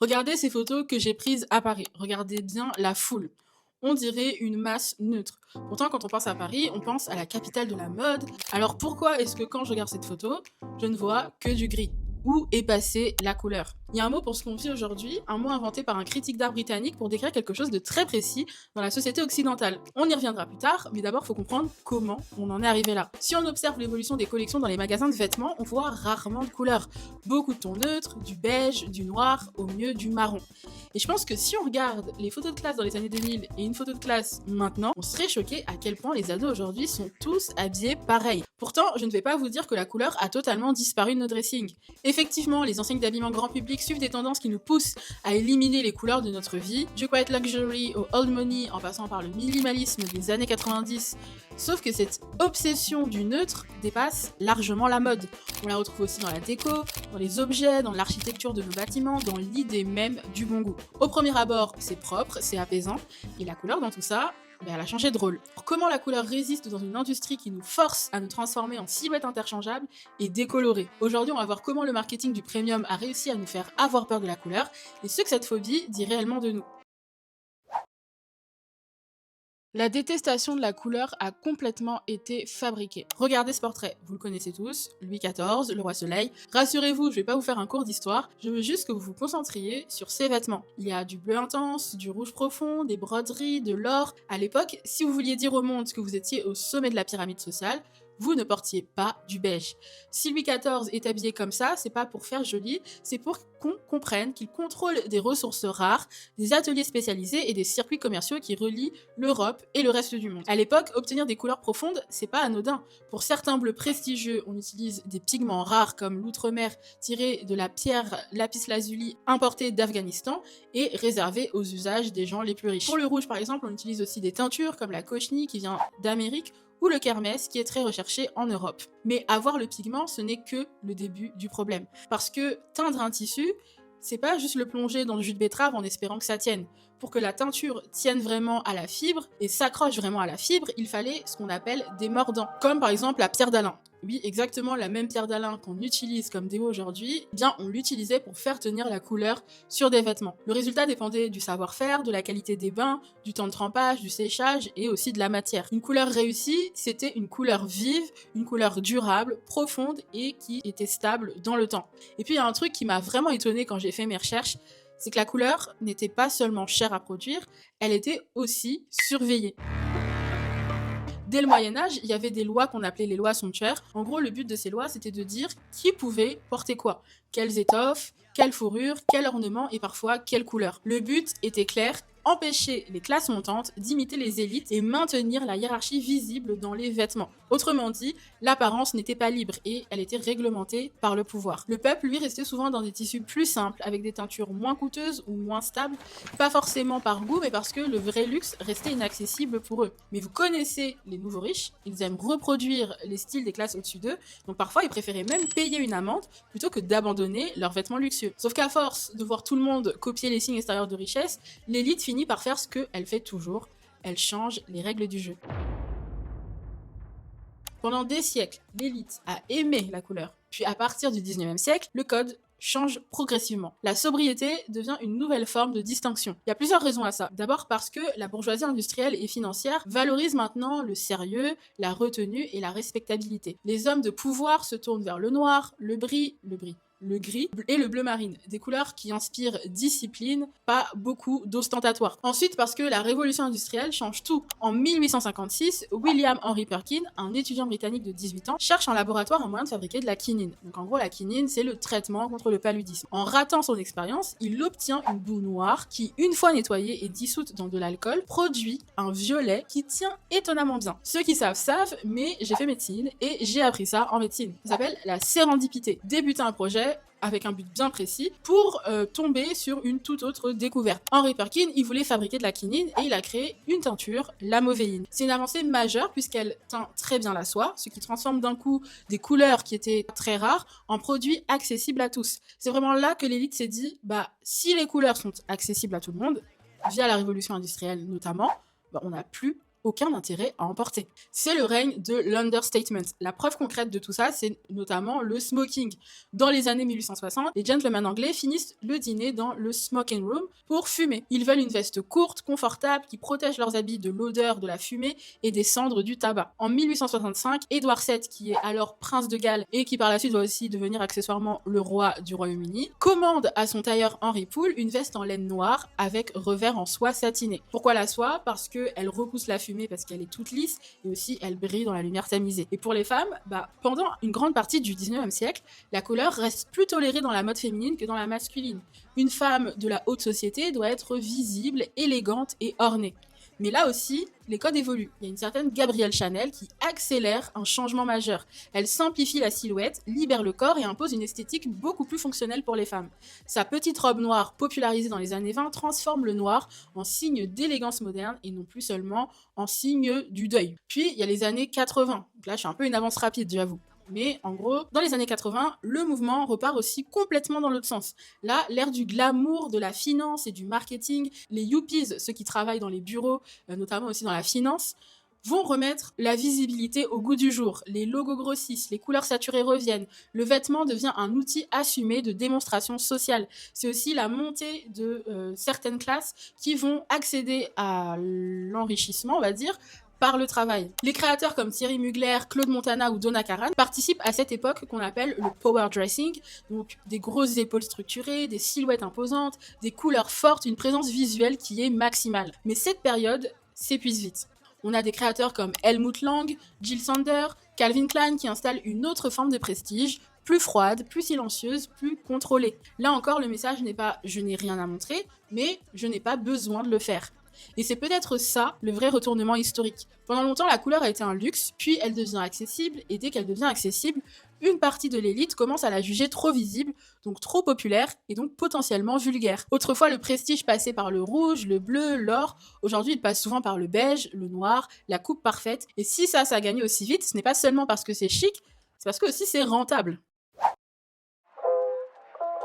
Regardez ces photos que j'ai prises à Paris. Regardez bien la foule. On dirait une masse neutre. Pourtant, quand on pense à Paris, on pense à la capitale de la mode. Alors pourquoi est-ce que quand je regarde cette photo, je ne vois que du gris? Où est passée la couleur? Il y a un mot pour ce qu'on vit aujourd'hui, un mot inventé par un critique d'art britannique pour décrire quelque chose de très précis dans la société occidentale. On y reviendra plus tard, mais d'abord, il faut comprendre comment on en est arrivé là. Si on observe l'évolution des collections dans les magasins de vêtements, on voit rarement de couleurs. Beaucoup de tons neutres, du beige, du noir, au mieux du marron. Et je pense que si on regarde les photos de classe dans les années 2000 et une photo de classe maintenant, on serait choqué à quel point les ados aujourd'hui sont tous habillés pareil. Pourtant, je ne vais pas vous dire que la couleur a totalement disparu de nos dressings. Effectivement, les enseignes d'habillement grand public suivent des tendances qui nous poussent à éliminer les couleurs de notre vie, du quiet luxury au old money en passant par le minimalisme des années 90. Sauf que cette obsession du neutre dépasse largement la mode. On la retrouve aussi dans la déco, dans les objets, dans l'architecture de nos bâtiments, dans l'idée même du bon goût. Au premier abord, c'est propre, c'est apaisant, et la couleur dans tout ça, elle a changé de rôle. Alors, comment la couleur résiste dans une industrie qui nous force à nous transformer en silhouettes interchangeables et décolorées? Aujourd'hui, on va voir comment le marketing du premium a réussi à nous faire avoir peur de la couleur et ce que cette phobie dit réellement de nous. La détestation de la couleur a complètement été fabriquée. Regardez ce portrait, vous le connaissez tous, Louis XIV, le roi Soleil. Rassurez-vous, je vais pas vous faire un cours d'histoire, je veux juste que vous vous concentriez sur ses vêtements. Il y a du bleu intense, du rouge profond, des broderies, de l'or. À l'époque, si vous vouliez dire au monde que vous étiez au sommet de la pyramide sociale, vous ne portiez pas du beige. Si Louis XIV est habillé comme ça, c'est pas pour faire joli, c'est pour qu'on comprenne qu'il contrôle des ressources rares, des ateliers spécialisés et des circuits commerciaux qui relient l'Europe et le reste du monde. À l'époque, obtenir des couleurs profondes, c'est pas anodin. Pour certains bleus prestigieux, on utilise des pigments rares comme l'outre-mer tiré de la pierre lapis lazuli importée d'Afghanistan et réservé aux usages des gens les plus riches. Pour le rouge, par exemple, on utilise aussi des teintures comme la cochenille qui vient d'Amérique ou le kermès qui est très recherché en Europe. Mais avoir le pigment, ce n'est que le début du problème. Parce que teindre un tissu, c'est pas juste le plonger dans le jus de betterave en espérant que ça tienne. Pour que la teinture tienne vraiment à la fibre et s'accroche vraiment à la fibre, il fallait ce qu'on appelle des mordants, comme par exemple la pierre d'Alain. Oui, exactement la même pierre d'Alain qu'on utilise comme déo aujourd'hui, eh bien on l'utilisait pour faire tenir la couleur sur des vêtements. Le résultat dépendait du savoir-faire, de la qualité des bains, du temps de trempage, du séchage et aussi de la matière. Une couleur réussie, c'était une couleur vive, une couleur durable, profonde et qui était stable dans le temps. Et puis il y a un truc qui m'a vraiment étonnée quand j'ai fait mes recherches, c'est que la couleur n'était pas seulement chère à produire, elle était aussi surveillée. Dès le Moyen-Âge, il y avait des lois qu'on appelait les lois somptuaires. En gros, le but de ces lois, c'était de dire qui pouvait porter quoi, quelles étoffes, quelle fourrure, quel ornement et parfois quelle couleur. Le but était clair, empêcher les classes montantes d'imiter les élites et maintenir la hiérarchie visible dans les vêtements. Autrement dit, l'apparence n'était pas libre et elle était réglementée par le pouvoir. Le peuple, lui, restait souvent dans des tissus plus simples, avec des teintures moins coûteuses ou moins stables, pas forcément par goût, mais parce que le vrai luxe restait inaccessible pour eux. Mais vous connaissez les nouveaux riches, ils aiment reproduire les styles des classes au-dessus d'eux, donc parfois ils préféraient même payer une amende plutôt que d'abandonner leurs vêtements luxueux. Sauf qu'à force de voir tout le monde copier les signes extérieurs de richesse, l'élite finit par faire ce qu'elle fait toujours, elle change les règles du jeu. Pendant des siècles, l'élite a aimé la couleur. Puis à partir du 19e siècle, le code change progressivement. La sobriété devient une nouvelle forme de distinction. Il y a plusieurs raisons à ça. D'abord parce que la bourgeoisie industrielle et financière valorise maintenant le sérieux, la retenue et la respectabilité. Les hommes de pouvoir se tournent vers le gris et le bleu marine, des couleurs qui inspirent discipline, pas beaucoup d'ostentatoire. Ensuite, parce que la révolution industrielle change tout. En 1856, William Henry Perkin, un étudiant britannique de 18 ans, cherche en laboratoire un moyen de fabriquer de la quinine. Donc en gros, la quinine, c'est le traitement contre le paludisme. En ratant son expérience, il obtient une boue noire qui, une fois nettoyée et dissoute dans de l'alcool, produit un violet qui tient étonnamment bien. Ceux qui savent, mais j'ai fait médecine et j'ai appris ça en médecine. Ça s'appelle la sérendipité. Débuter un projet avec un but bien précis pour tomber sur une toute autre découverte. Henry Perkin, il voulait fabriquer de la quinine et il a créé une teinture, la movéine. C'est une avancée majeure puisqu'elle teint très bien la soie, ce qui transforme d'un coup des couleurs qui étaient très rares en produits accessibles à tous. C'est vraiment là que l'élite s'est dit, si les couleurs sont accessibles à tout le monde, via la révolution industrielle notamment, on n'a plus aucun intérêt à en porter. C'est le règne de l'understatement. La preuve concrète de tout ça, c'est notamment le smoking. Dans les années 1860, les gentlemen anglais finissent le dîner dans le smoking room pour fumer. Ils veulent une veste courte, confortable, qui protège leurs habits de l'odeur de la fumée et des cendres du tabac. En 1865, Édouard VII, qui est alors prince de Galles et qui par la suite va aussi devenir accessoirement le roi du Royaume-Uni, commande à son tailleur Henry Poole une veste en laine noire avec revers en soie satinée. Pourquoi la soie? Parce qu'elle repousse la fumée, parce qu'elle est toute lisse et aussi elle brille dans la lumière tamisée. Et pour les femmes, pendant une grande partie du 19e siècle, la couleur reste plus tolérée dans la mode féminine que dans la masculine. Une femme de la haute société doit être visible, élégante et ornée. Mais là aussi, les codes évoluent. Il y a une certaine Gabrielle Chanel qui accélère un changement majeur. Elle simplifie la silhouette, libère le corps et impose une esthétique beaucoup plus fonctionnelle pour les femmes. Sa petite robe noire, popularisée dans les années 20, transforme le noir en signe d'élégance moderne et non plus seulement en signe du deuil. Puis, il y a les années 80. Donc là, je suis un peu une avance rapide, j'avoue. Mais en gros, dans les années 80, le mouvement repart aussi complètement dans l'autre sens. Là, l'ère du glamour, de la finance et du marketing, les yuppies, ceux qui travaillent dans les bureaux, notamment aussi dans la finance, vont remettre la visibilité au goût du jour. Les logos grossissent, les couleurs saturées reviennent. Le vêtement devient un outil assumé de démonstration sociale. C'est aussi la montée de certaines classes qui vont accéder à l'enrichissement, on va dire, par le travail. Les créateurs comme Thierry Mugler, Claude Montana ou Donna Karan participent à cette époque qu'on appelle le power dressing, donc des grosses épaules structurées, des silhouettes imposantes, des couleurs fortes, une présence visuelle qui est maximale. Mais cette période s'épuise vite. On a des créateurs comme Helmut Lang, Jill Sander, Calvin Klein qui installent une autre forme de prestige, plus froide, plus silencieuse, plus contrôlée. Là encore, le message n'est pas « je n'ai rien à montrer », mais « je n'ai pas besoin de le faire ». Et c'est peut-être ça, le vrai retournement historique. Pendant longtemps, la couleur a été un luxe, puis elle devient accessible, et dès qu'elle devient accessible, une partie de l'élite commence à la juger trop visible, donc trop populaire, et donc potentiellement vulgaire. Autrefois, le prestige passait par le rouge, le bleu, l'or. Aujourd'hui, il passe souvent par le beige, le noir, la coupe parfaite. Et si ça a gagné aussi vite, ce n'est pas seulement parce que c'est chic, c'est parce que aussi c'est rentable.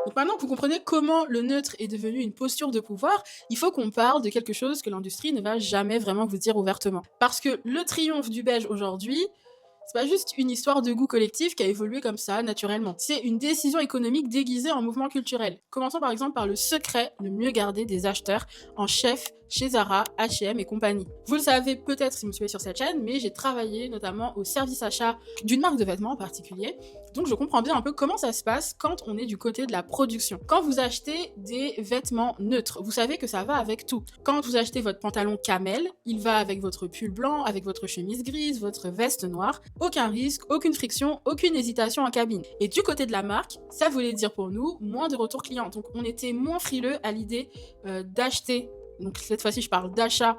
Donc maintenant que vous comprenez comment le neutre est devenu une posture de pouvoir, il faut qu'on parle de quelque chose que l'industrie ne va jamais vraiment vous dire ouvertement. Parce que le triomphe du beige aujourd'hui, c'est pas juste une histoire de goût collectif qui a évolué comme ça, naturellement. C'est une décision économique déguisée en mouvement culturel. Commençons par exemple par le secret le mieux gardé des acheteurs en chef chez Zara, H&M et compagnie. Vous le savez peut-être si vous me suivez sur cette chaîne, mais j'ai travaillé notamment au service achat d'une marque de vêtements en particulier, donc je comprends bien un peu comment ça se passe quand on est du côté de la production. Quand vous achetez des vêtements neutres, vous savez que ça va avec tout. Quand vous achetez votre pantalon camel, il va avec votre pull blanc, avec votre chemise grise, votre veste noire. Aucun risque, aucune friction, aucune hésitation en cabine. Et du côté de la marque, ça voulait dire pour nous moins de retours clients. Donc on était moins frileux à l'idée d'acheter, donc cette fois-ci je parle d'achat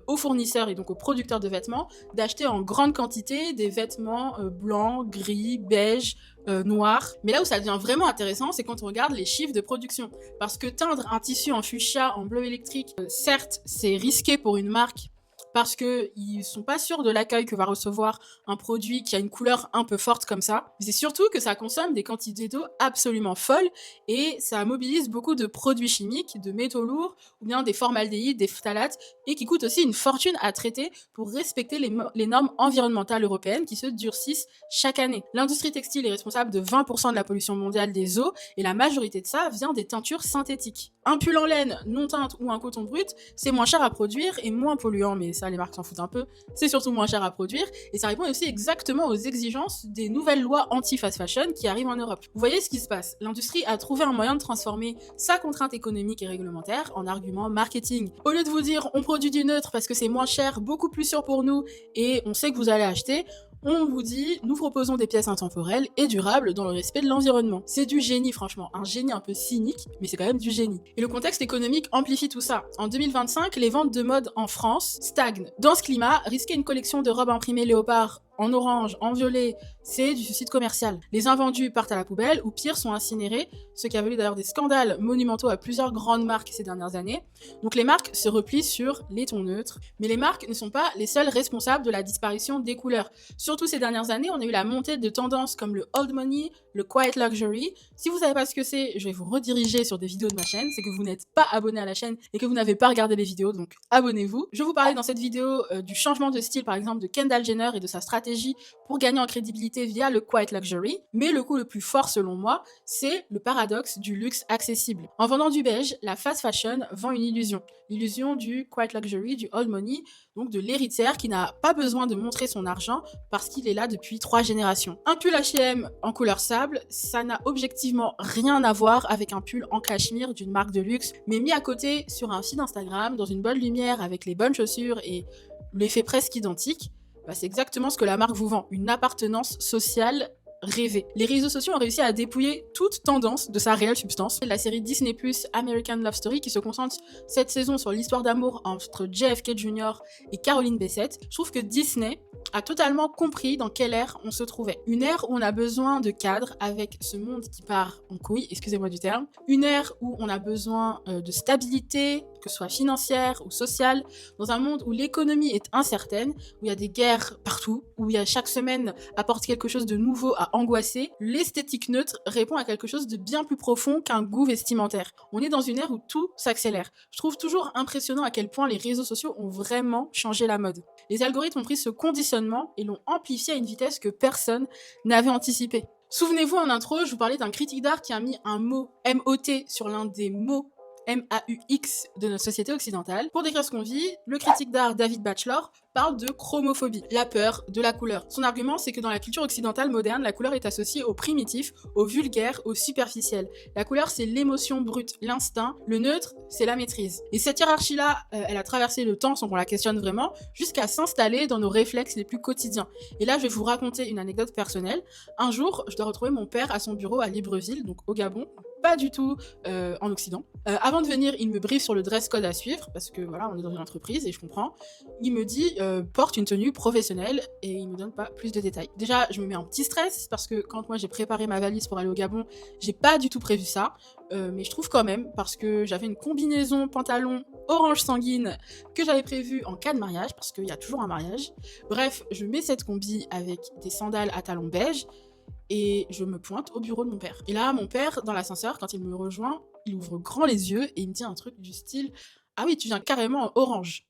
aux fournisseurs et donc aux producteurs de vêtements, d'acheter en grande quantité des vêtements blancs, gris, beige, noirs. Mais là où ça devient vraiment intéressant, c'est quand on regarde les chiffres de production. Parce que teindre un tissu en fuchsia, en bleu électrique, certes c'est risqué pour une marque, parce qu'ils sont pas sûrs de l'accueil que va recevoir un produit qui a une couleur un peu forte comme ça. Mais c'est surtout que ça consomme des quantités d'eau absolument folles et ça mobilise beaucoup de produits chimiques, de métaux lourds ou bien des formaldéhydes, des phtalates et qui coûtent aussi une fortune à traiter pour respecter les normes environnementales européennes qui se durcissent chaque année. L'industrie textile est responsable de 20% de la pollution mondiale des eaux et la majorité de ça vient des teintures synthétiques. Un pull en laine non teinte ou un coton brut, c'est moins cher à produire et moins polluant, mais ça les marques s'en foutent un peu, c'est surtout moins cher à produire et ça répond aussi exactement aux exigences des nouvelles lois anti-fast fashion qui arrivent en Europe. Vous voyez ce qui se passe, l'industrie a trouvé un moyen de transformer sa contrainte économique et réglementaire en argument marketing. Au lieu de vous dire on produit du neutre parce que c'est moins cher, beaucoup plus sûr pour nous et on sait que vous allez acheter, on vous dit, nous proposons des pièces intemporelles et durables dans le respect de l'environnement. C'est du génie, franchement. Un génie un peu cynique, mais c'est quand même du génie. Et le contexte économique amplifie tout ça. En 2025, les ventes de mode en France stagnent. Dans ce climat, risquer une collection de robes imprimées léopard en orange, en violet, c'est du suicide commercial. Les invendus partent à la poubelle ou pire sont incinérés, ce qui a valu d'ailleurs des scandales monumentaux à plusieurs grandes marques ces dernières années. Donc les marques se replient sur les tons neutres, mais les marques ne sont pas les seules responsables de la disparition des couleurs. Surtout ces dernières années, on a eu la montée de tendances comme le old money, le quiet luxury. Si vous savez pas ce que c'est, je vais vous rediriger sur des vidéos de ma chaîne, c'est que vous n'êtes pas abonné à la chaîne et que vous n'avez pas regardé les vidéos, donc abonnez-vous. Je vais vous parler dans cette vidéo du changement de style par exemple de Kendall Jenner et de sa stratégie pour gagner en crédibilité via le quiet luxury, mais le coup le plus fort selon moi, c'est le paradoxe du luxe accessible. En vendant du beige, la fast fashion vend une illusion. L'illusion du quiet luxury, du old money, donc de l'héritière qui n'a pas besoin de montrer son argent parce qu'il est là depuis 3 générations. Un pull H&M en couleur sable, ça n'a objectivement rien à voir avec un pull en cachemire d'une marque de luxe, mais mis à côté sur un feed Instagram, dans une bonne lumière avec les bonnes chaussures et l'effet presque identique, c'est exactement ce que la marque vous vend, une appartenance sociale rêvée. Les réseaux sociaux ont réussi à dépouiller toute tendance de sa réelle substance. La série Disney+, American Love Story, qui se concentre cette saison sur l'histoire d'amour entre JFK Jr. et Caroline Bessette, je trouve que Disney a totalement compris dans quelle ère on se trouvait. Une ère où on a besoin de cadres avec ce monde qui part en couille, excusez-moi du terme. Une ère où on a besoin de stabilité, que ce soit financière ou sociale, dans un monde où l'économie est incertaine, où il y a des guerres partout, où il y a chaque semaine apporte quelque chose de nouveau à angoisser. L'esthétique neutre répond à quelque chose de bien plus profond qu'un goût vestimentaire. On est dans une ère où tout s'accélère. Je trouve toujours impressionnant à quel point les réseaux sociaux ont vraiment changé la mode. Les algorithmes ont pris ce conditionnement et l'ont amplifié à une vitesse que personne n'avait anticipée. Souvenez-vous en intro, je vous parlais d'un critique d'art qui a mis un mot MOT sur l'un des mots MAUX de notre société occidentale. Pour décrire ce qu'on vit, le critique d'art David Batchelor parle de chromophobie, la peur de la couleur. Son argument, c'est que dans la culture occidentale moderne, la couleur est associée au primitif, au vulgaire, au superficiel. La couleur, c'est l'émotion brute, l'instinct. Le neutre, c'est la maîtrise. Et cette hiérarchie-là, elle a traversé le temps sans qu'on la questionne vraiment, jusqu'à s'installer dans nos réflexes les plus quotidiens. Et là, je vais vous raconter une anecdote personnelle. Un jour, je dois retrouver mon père à son bureau à Libreville, donc au Gabon, pas du tout en Occident. Avant de venir, il me briefe sur le dress code à suivre, parce que voilà, on est dans une entreprise et je comprends. Il me dit porte une tenue professionnelle et il me donne pas plus de détails. Déjà, je me mets un petit stress parce que quand moi j'ai préparé ma valise pour aller au Gabon, j'ai pas du tout prévu ça. Mais je trouve quand même, parce que j'avais une combinaison pantalon orange sanguine que j'avais prévue en cas de mariage, parce qu'il y a toujours un mariage. Bref, je mets cette combi avec des sandales à talons beige et je me pointe au bureau de mon père. Et là, mon père, dans l'ascenseur, quand il me rejoint, il ouvre grand les yeux et il me dit un truc du style « Ah oui, tu viens carrément en orange ».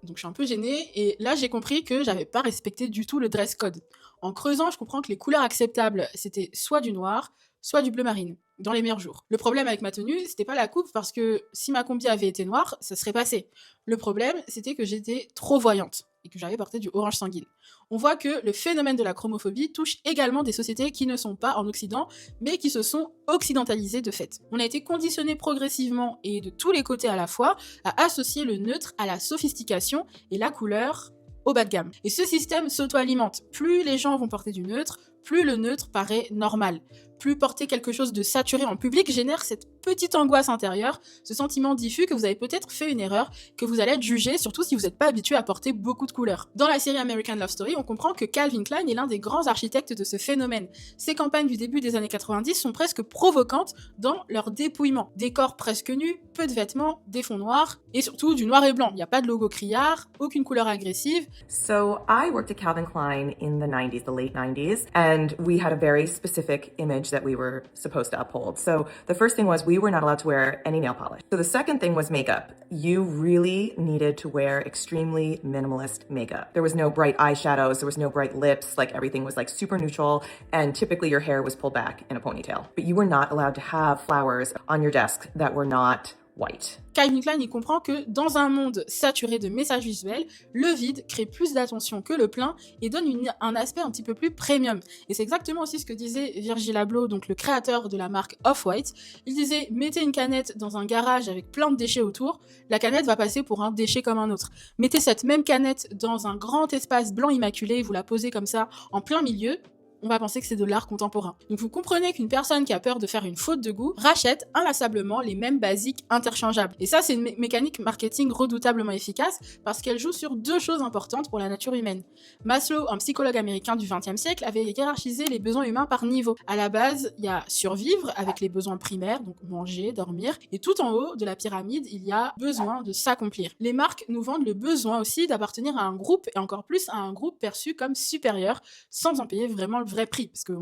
Donc je suis un peu gênée et là j'ai compris que j'avais pas respecté du tout le dress code. En creusant, je comprends que les couleurs acceptables, c'était soit du noir, soit du bleu marine, dans les meilleurs jours. Le problème avec ma tenue, c'était pas la coupe parce que si ma combi avait été noire, ça serait passé. Le problème, c'était que j'étais trop voyante et que j'avais porté du orange sanguine. On voit que le phénomène de la chromophobie touche également des sociétés qui ne sont pas en Occident, mais qui se sont occidentalisées de fait. On a été conditionnés progressivement et de tous les côtés à la fois à associer le neutre à la sophistication et la couleur au bas de gamme. Et ce système s'auto-alimente. Plus les gens vont porter du neutre, plus le neutre paraît normal. Plus porter quelque chose de saturé en public génère cette petite angoisse intérieure, ce sentiment diffus que vous avez peut-être fait une erreur, que vous allez être jugé, surtout si vous n'êtes pas habitué à porter beaucoup de couleurs. Dans la série American Love Story, on comprend que Calvin Klein est l'un des grands architectes de ce phénomène. Ses campagnes du début des années 90 sont presque provocantes dans leur dépouillement. Des corps presque nus, peu de vêtements, des fonds noirs, et surtout du noir et blanc. Il n'y a pas de logo criard, aucune couleur agressive. So I worked at Calvin Klein in the 90s, the late 90s, and we had a very specific image that we were supposed to uphold. So the first thing was we were not allowed to wear any nail polish. So the second thing was makeup. You really needed to wear extremely minimalist makeup. There was no bright eyeshadows, there was no bright lips, like everything was like super neutral, and typically your hair was pulled back in a ponytail. But you were not allowed to have flowers on your desk that were not white. Calvin Klein, il comprend que dans un monde saturé de messages visuels, le vide crée plus d'attention que le plein et donne un aspect un petit peu plus premium. Et c'est exactement aussi ce que disait Virgil Abloh, donc le créateur de la marque Off-White. Il disait « Mettez une canette dans un garage avec plein de déchets autour, la canette va passer pour un déchet comme un autre. Mettez cette même canette dans un grand espace blanc immaculé, vous la posez comme ça en plein milieu, on va penser que c'est de l'art contemporain. Donc vous comprenez qu'une personne qui a peur de faire une faute de goût rachète inlassablement les mêmes basiques interchangeables. Et ça, c'est une mécanique marketing redoutablement efficace parce qu'elle joue sur deux choses importantes pour la nature humaine. Maslow, un psychologue américain du XXe siècle, avait hiérarchisé les besoins humains par niveau. À la base, il y a survivre avec les besoins primaires, donc manger, dormir, et tout en haut de la pyramide, il y a besoin de s'accomplir. Les marques nous vendent le besoin aussi d'appartenir à un groupe, et encore plus à un groupe perçu comme supérieur, sans en payer vraiment le vrai prix, parce que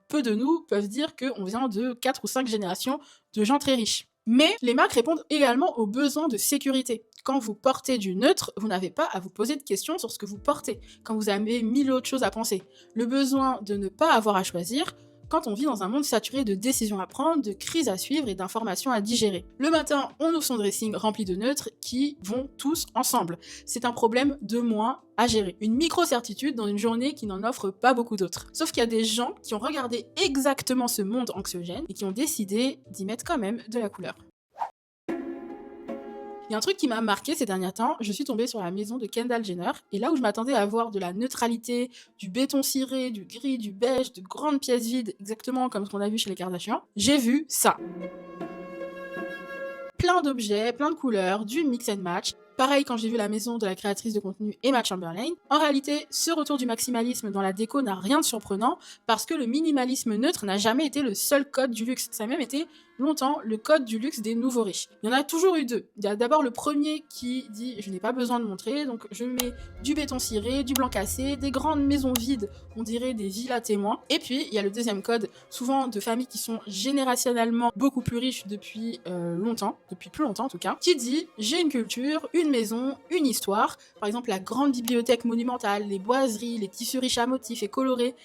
peu de nous peuvent dire qu'on vient de 4 ou 5 générations de gens très riches. Mais les marques répondent également aux besoins de sécurité. Quand vous portez du neutre, vous n'avez pas à vous poser de questions sur ce que vous portez, quand vous avez mille autres choses à penser. Le besoin de ne pas avoir à choisir, quand on vit dans un monde saturé de décisions à prendre, de crises à suivre et d'informations à digérer. Le matin, on ouvre son dressing rempli de neutres qui vont tous ensemble. C'est un problème de moins à gérer. Une micro-certitude dans une journée qui n'en offre pas beaucoup d'autres. Sauf qu'il y a des gens qui ont regardé exactement ce monde anxiogène et qui ont décidé d'y mettre quand même de la couleur. Il y a un truc qui m'a marqué ces derniers temps, je suis tombée sur la maison de Kendall Jenner, et là où je m'attendais à voir de la neutralité, du béton ciré, du gris, du beige, de grandes pièces vides, exactement comme ce qu'on a vu chez les Kardashians, j'ai vu ça. Plein d'objets, plein de couleurs, du mix and match. Pareil quand j'ai vu la maison de la créatrice de contenu Emma Chamberlain. En réalité, ce retour du maximalisme dans la déco n'a rien de surprenant parce que le minimalisme neutre n'a jamais été le seul code du luxe. Ça a même été longtemps le code du luxe des nouveaux riches. Il y en a toujours eu deux. Il y a d'abord le premier qui dit « je n'ai pas besoin de montrer », donc je mets du béton ciré, du blanc cassé, des grandes maisons vides, on dirait des villas témoins. Et puis, il y a le deuxième code, souvent de familles qui sont générationnellement beaucoup plus riches depuis longtemps, depuis plus longtemps en tout cas, qui dit « j'ai une culture, une maison, une histoire », par exemple la grande bibliothèque monumentale, les boiseries, les tissus riches à motifs et colorés.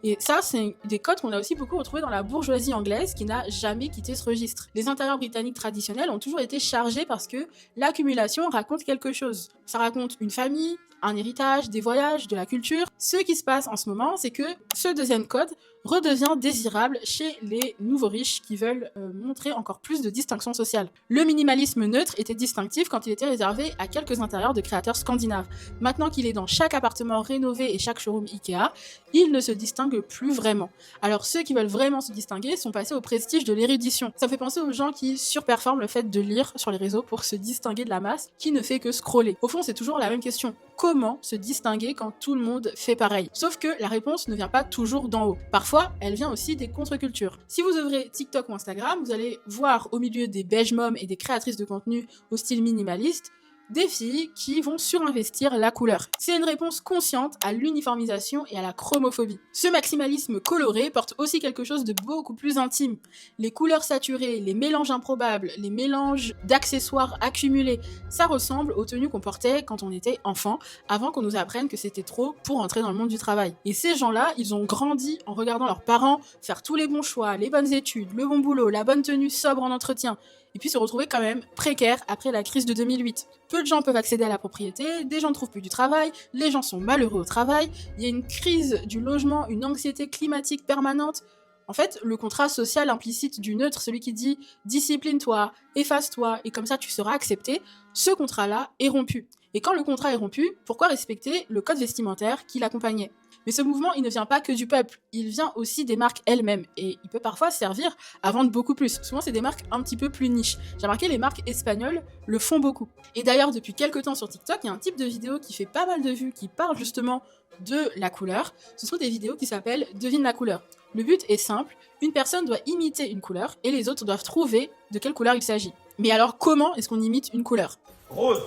Et ça, c'est des codes qu'on a aussi beaucoup retrouvés dans la bourgeoisie anglaise qui n'a jamais quitté ce registre. Les intérieurs britanniques traditionnels ont toujours été chargés parce que l'accumulation raconte quelque chose. Ça raconte une famille, un héritage, des voyages, de la culture. Ce qui se passe en ce moment, c'est que ce deuxième code redevient désirable chez les nouveaux riches qui veulent montrer encore plus de distinction sociale. Le minimalisme neutre était distinctif quand il était réservé à quelques intérieurs de créateurs scandinaves. Maintenant qu'il est dans chaque appartement rénové et chaque showroom Ikea, il ne se distingue plus vraiment. Alors ceux qui veulent vraiment se distinguer sont passés au prestige de l'érudition. Ça me fait penser aux gens qui surperforment le fait de lire sur les réseaux pour se distinguer de la masse qui ne fait que scroller. Au fond, c'est toujours la même question. Comment se distinguer quand tout le monde fait pareil? Sauf que la réponse ne vient pas toujours d'en haut. Parfois, elle vient aussi des contre-cultures. Si vous ouvrez TikTok ou Instagram, vous allez voir au milieu des beige moms et des créatrices de contenu au style minimaliste, des filles qui vont surinvestir la couleur. C'est une réponse consciente à l'uniformisation et à la chromophobie. Ce maximalisme coloré porte aussi quelque chose de beaucoup plus intime. Les couleurs saturées, les mélanges improbables, les mélanges d'accessoires accumulés, ça ressemble aux tenues qu'on portait quand on était enfant, avant qu'on nous apprenne que c'était trop pour entrer dans le monde du travail. Et ces gens-là, ils ont grandi en regardant leurs parents faire tous les bons choix, les bonnes études, le bon boulot, la bonne tenue sobre en entretien, et puis se retrouver quand même précaires après la crise de 2008. Peu de gens peuvent accéder à la propriété, des gens ne trouvent plus du travail, les gens sont malheureux au travail, il y a une crise du logement, une anxiété climatique permanente. En fait, le contrat social implicite du neutre, celui qui dit « discipline-toi, efface-toi, et comme ça tu seras accepté », ce contrat-là est rompu. Et quand le contrat est rompu, pourquoi respecter le code vestimentaire qui l'accompagnait ? Mais ce mouvement, il ne vient pas que du peuple, il vient aussi des marques elles-mêmes, et il peut parfois servir à vendre beaucoup plus. Souvent, c'est des marques un petit peu plus niches. J'ai remarqué, les marques espagnoles le font beaucoup. Et d'ailleurs, depuis quelques temps sur TikTok, il y a un type de vidéo qui fait pas mal de vues, qui parle justement de la couleur. Ce sont des vidéos qui s'appellent « Devine la couleur ». Le but est simple, une personne doit imiter une couleur, et les autres doivent trouver de quelle couleur il s'agit. Mais alors, comment est-ce qu'on imite une couleur ? Rose.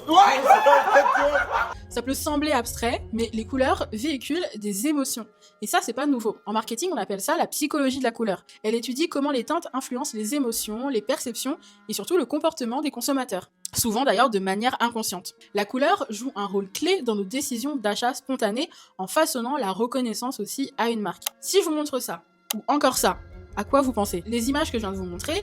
Ça peut sembler abstrait, mais les couleurs véhiculent des émotions. Et ça, c'est pas nouveau. En marketing, on appelle ça la psychologie de la couleur. Elle étudie comment les teintes influencent les émotions, les perceptions et surtout le comportement des consommateurs. Souvent d'ailleurs de manière inconsciente. La couleur joue un rôle clé dans nos décisions d'achat spontanées en façonnant la reconnaissance aussi à une marque. Si je vous montre ça, ou encore ça, à quoi vous pensez ? Les images que je viens de vous montrer,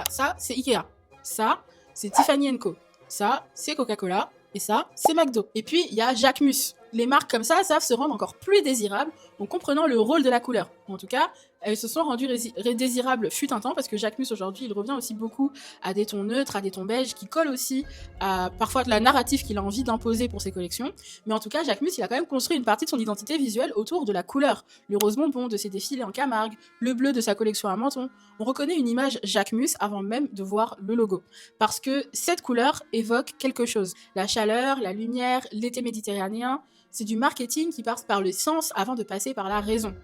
ça, c'est Ikea. Ça, c'est Tiffany & Co. Ça, c'est Coca-Cola. Et ça, c'est McDo. Et puis, il y a Jacquemus. Les marques comme ça savent se rendre encore plus désirables en comprenant le rôle de la couleur. En tout cas, elles se sont rendues désirables fut un temps, parce que Jacquemus aujourd'hui, il revient aussi beaucoup à des tons neutres, à des tons beiges, qui collent aussi à parfois de la narrative qu'il a envie d'imposer pour ses collections. Mais en tout cas, Jacquemus, il a quand même construit une partie de son identité visuelle autour de la couleur. Le rose bonbon de ses défilés en Camargue, le bleu de sa collection à Menton. On reconnaît une image Jacquemus avant même de voir le logo. Parce que cette couleur évoque quelque chose. La chaleur, la lumière, l'été méditerranéen, c'est du marketing qui passe par le sens avant de passer par la raison.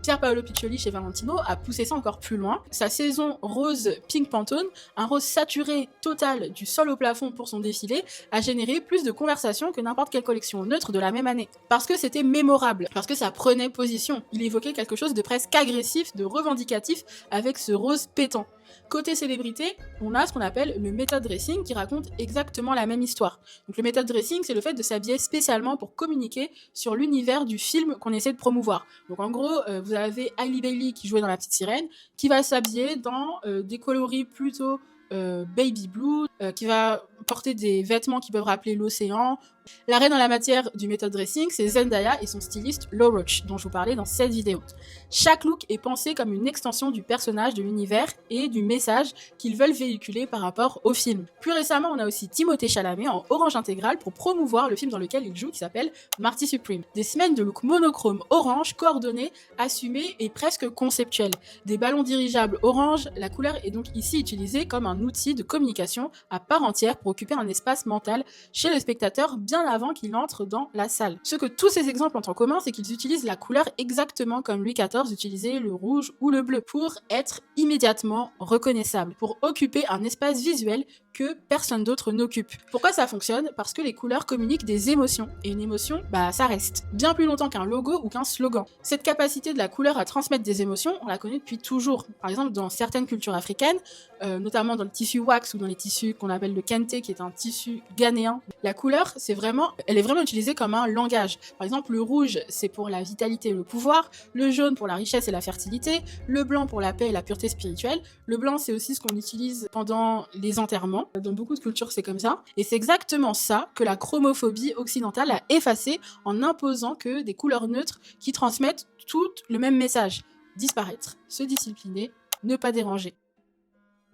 Pier Paolo Piccioli chez Valentino a poussé ça encore plus loin. Sa saison rose Pink Pantone, un rose saturé total du sol au plafond pour son défilé, a généré plus de conversations que n'importe quelle collection neutre de la même année. Parce que c'était mémorable, parce que ça prenait position. Il évoquait quelque chose de presque agressif, de revendicatif avec ce rose pétant. Côté célébrité, on a ce qu'on appelle le method dressing qui raconte exactement la même histoire. Donc le method dressing, c'est le fait de s'habiller spécialement pour communiquer sur l'univers du film qu'on essaie de promouvoir. Donc en gros, vous avez Hailey Bailey qui jouait dans La Petite Sirène, qui va s'habiller dans des coloris plutôt baby blue, qui va porter des vêtements qui peuvent rappeler l'océan. La reine en la matière du method dressing, c'est Zendaya et son styliste Lo Roach, dont je vous parlais dans cette vidéo. Chaque look est pensé comme une extension du personnage, de l'univers et du message qu'ils veulent véhiculer par rapport au film. Plus récemment, on a aussi Timothée Chalamet en orange intégral pour promouvoir le film dans lequel il joue, qui s'appelle Marty Supreme. Des semaines de look monochrome orange, coordonnés, assumés et presque conceptuels. Des ballons dirigeables orange, la couleur est donc ici utilisée comme un outil de communication à part entière pour occuper un espace mental chez le spectateur bien avant qu'il entre dans la salle. Ce que tous ces exemples ont en commun, c'est qu'ils utilisent la couleur exactement comme Louis XIV utilisait le rouge ou le bleu, pour être immédiatement reconnaissable, pour occuper un espace visuel que personne d'autre n'occupe. Pourquoi ça fonctionne? Parce que les couleurs communiquent des émotions, et une émotion, ça reste. Bien plus longtemps qu'un logo ou qu'un slogan. Cette capacité de la couleur à transmettre des émotions, on la connaît depuis toujours. Par exemple, dans certaines cultures africaines, notamment dans le tissu wax ou dans les tissus qu'on appelle le kente, qui est un tissu ghanéen, la couleur, elle est vraiment utilisée comme un langage. Par exemple, le rouge, c'est pour la vitalité et le pouvoir, le jaune pour la richesse et la fertilité, le blanc pour la paix et la pureté spirituelle. Le blanc, c'est aussi ce qu'on utilise pendant les enterrements. Dans beaucoup de cultures, c'est comme ça. Et c'est exactement ça que la chromophobie occidentale a effacé en imposant que des couleurs neutres qui transmettent toutes le même message. Disparaître, se discipliner, ne pas déranger.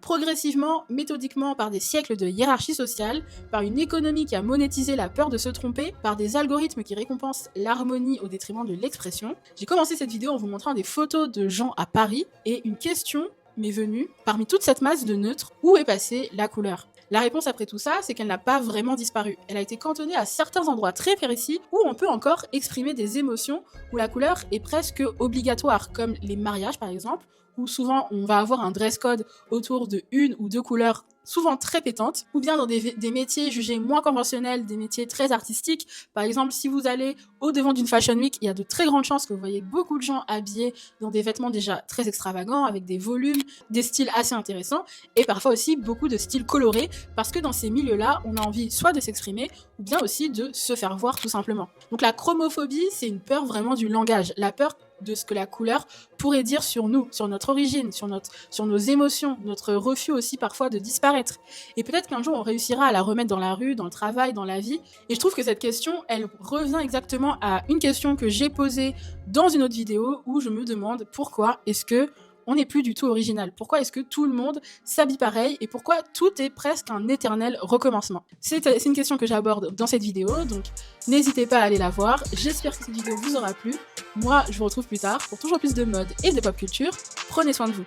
Progressivement, méthodiquement, par des siècles de hiérarchie sociale, par une économie qui a monétisé la peur de se tromper, par des algorithmes qui récompensent l'harmonie au détriment de l'expression, j'ai commencé cette vidéo en vous montrant des photos de gens à Paris, et une question m'est venue, parmi toute cette masse de neutres, où est passée la couleur? La réponse après tout ça, c'est qu'elle n'a pas vraiment disparu. Elle a été cantonnée à certains endroits très précis où on peut encore exprimer des émotions, où la couleur est presque obligatoire, comme les mariages par exemple, où souvent on va avoir un dress code autour de une ou deux couleurs souvent très pétantes, ou bien dans des métiers jugés moins conventionnels, des métiers très artistiques. Par exemple, si vous allez au devant d'une Fashion Week, il y a de très grandes chances que vous voyez beaucoup de gens habillés dans des vêtements déjà très extravagants, avec des volumes, des styles assez intéressants, et parfois aussi beaucoup de styles colorés, parce que dans ces milieux-là, on a envie soit de s'exprimer, ou bien aussi de se faire voir tout simplement. Donc la chromophobie, c'est une peur vraiment du langage, la peur de ce que la couleur pourrait dire sur nous, sur notre origine, sur nos émotions, notre refus aussi parfois de disparaître. Et peut-être qu'un jour on réussira à la remettre dans la rue, dans le travail, dans la vie. Et je trouve que cette question, elle revient exactement à une question que j'ai posée dans une autre vidéo où je me demande pourquoi est-ce que on n'est plus du tout original. Pourquoi est-ce que tout le monde s'habille pareil et pourquoi tout est presque un éternel recommencement? C'est une question que j'aborde dans cette vidéo, donc n'hésitez pas à aller la voir. J'espère que cette vidéo vous aura plu. Moi, je vous retrouve plus tard pour toujours plus de mode et de pop culture. Prenez soin de vous.